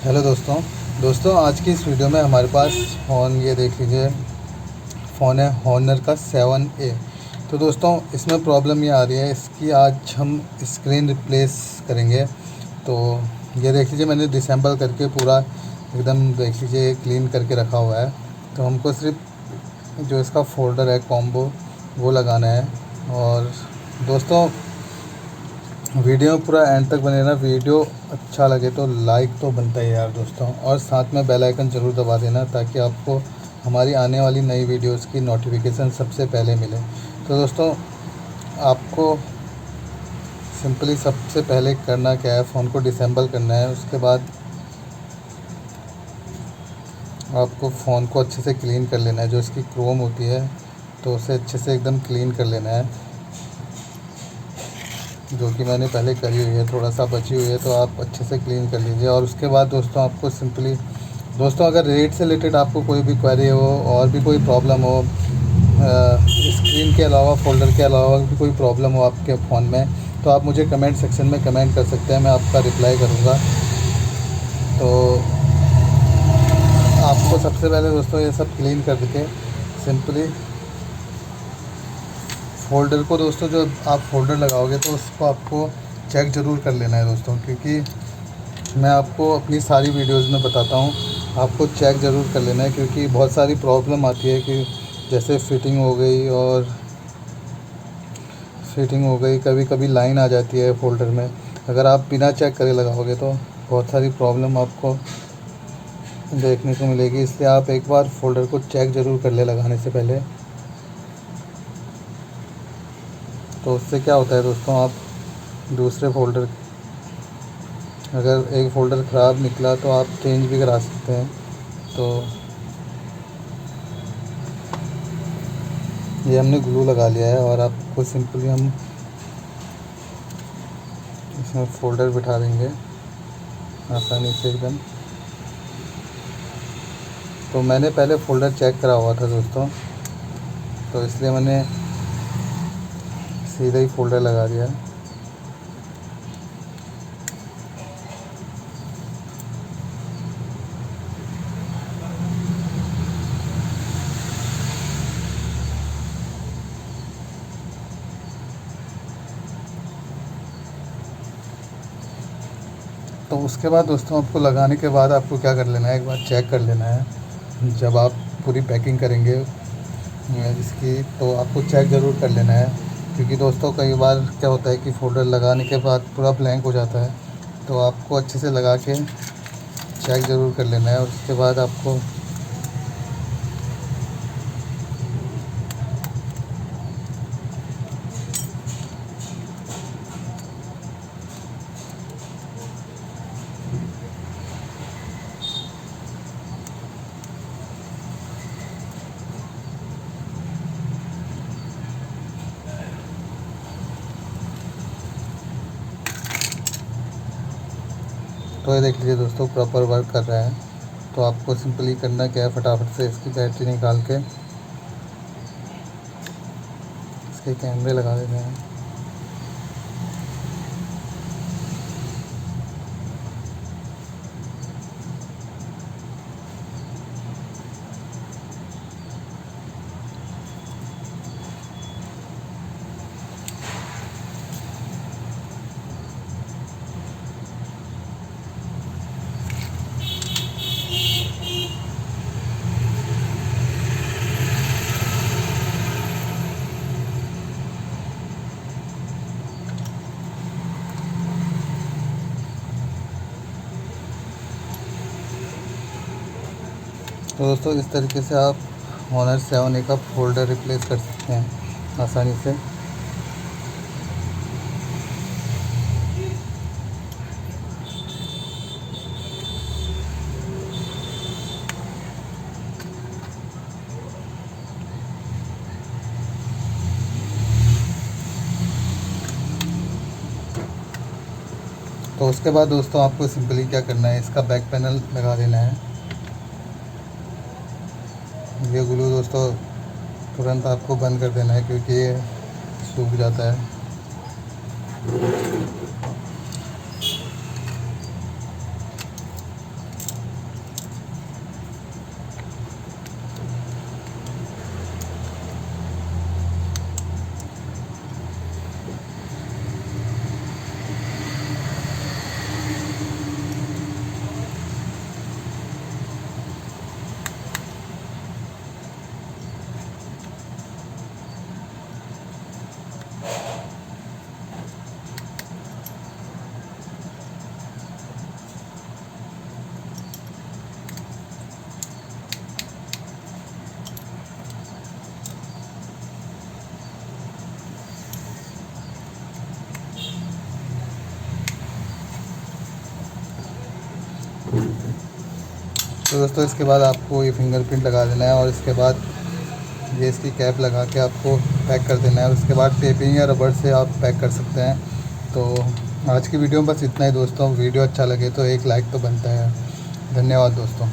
Hello दोस्तों आज की इस वीडियो में हमारे पास फ़ोन ये देख लीजिए। फ़ोन है हॉनर का 7A। तो दोस्तों इसमें प्रॉब्लम ये आ रही है, इसकी आज हम स्क्रीन रिप्लेस करेंगे। तो ये देख लीजिए, मैंने डिसेंबल करके पूरा एकदम देख लीजिए क्लीन करके रखा हुआ है। तो हमको सिर्फ जो इसका फ़ोल्डर है कॉम्बो वो लगाना है। और दोस्तों वीडियो में पूरा एंड तक बने रहना। वीडियो अच्छा लगे तो लाइक तो बनता है यार दोस्तों, और साथ में बेल आइकन ज़रूर दबा देना ताकि आपको हमारी आने वाली नई वीडियोस की नोटिफिकेशन सबसे पहले मिले। तो दोस्तों आपको सिंपली सबसे पहले करना क्या है, फ़ोन को डिसेंबल करना है। उसके बाद आपको फ़ोन को अच्छे से क्लीन कर लेना है। जो इसकी क्रोम होती है तो उसे अच्छे से एकदम क्लीन कर लेना है, जो कि मैंने पहले करी हुई है। थोड़ा सा बची हुई है तो आप अच्छे से क्लीन कर लीजिए। और उसके बाद दोस्तों आपको सिंपली दोस्तों अगर रेट से रिलेटेड आपको कोई भी क्वेरी हो और भी कोई प्रॉब्लम हो, स्क्रीन के अलावा फ़ोल्डर के अलावा भी कोई प्रॉब्लम हो आपके फ़ोन में, तो आप मुझे कमेंट सेक्शन में कमेंट कर सकते हैं, मैं आपका रिप्लाई करूँगा। तो आपको सबसे पहले दोस्तों ये सब क्लीन करके सिंपली फ़ोल्डर को दोस्तों जो आप फ़ोल्डर लगाओगे तो उसको आपको चेक ज़रूर कर लेना है दोस्तों, क्योंकि मैं आपको अपनी सारी वीडियोस में बताता हूँ। आपको चेक ज़रूर कर लेना है क्योंकि बहुत सारी प्रॉब्लम आती है कि जैसे फिटिंग हो गई, कभी कभी लाइन आ जाती है फ़ोल्डर में। अगर आप बिना चेक करे लगाओगे तो बहुत सारी प्रॉब्लम आपको देखने को मिलेगी। इसलिए आप एक बार फ़ोल्डर को चेक ज़रूर कर ले लगाने से पहले। तो उससे क्या होता है दोस्तों, आप दूसरे फ़ोल्डर, अगर एक फ़ोल्डर ख़राब निकला तो आप चेंज भी करा सकते हैं। तो ये हमने ग्लू लगा लिया है और आपको सिंपली हम इसमें फ़ोल्डर बिठा देंगे आसानी से एकदम। तो मैंने पहले फ़ोल्डर चेक करा हुआ था दोस्तों, तो इसलिए मैंने सीधा ही फ़ोल्डर लगा दिया। तो उसके बाद दोस्तों आपको लगाने के बाद आपको क्या कर लेना है, एक बार चेक कर लेना है। जब आप पूरी पैकिंग करेंगे इसकी तो आपको चेक ज़रूर कर लेना है, क्योंकि दोस्तों कई बार क्या होता है कि फ़ोल्डर लगाने के बाद पूरा ब्लैंक हो जाता है। तो आपको अच्छे से लगा के चेक ज़रूर कर लेना है। और उसके बाद आपको तो ये देख लीजिए दोस्तों प्रॉपर वर्क कर रहा है। तो आपको सिंपली करना क्या है, फटाफट से इसकी बैटरी निकाल के इसके कैमरे लगा देते हैं। तो दोस्तों इस तरीके से आप हॉनर 7A का फ़ोल्डर रिप्लेस कर सकते हैं आसानी से। तो उसके बाद दोस्तों आपको सिंपली क्या करना है, इसका बैक पैनल लगा देना है। ये ग्लू दोस्तों तुरंत आपको बंद कर देना है क्योंकि ये सूख जाता है। तो दोस्तों इसके बाद आपको ये फिंगरप्रिंट लगा देना है और इसके बाद ये इसकी कैप लगा के आपको पैक कर देना है। और उसके बाद टेपिंग या रबड़ से आप पैक कर सकते हैं। तो आज की वीडियो में बस इतना ही दोस्तों। वीडियो अच्छा लगे तो एक लाइक तो बनता है। धन्यवाद दोस्तों।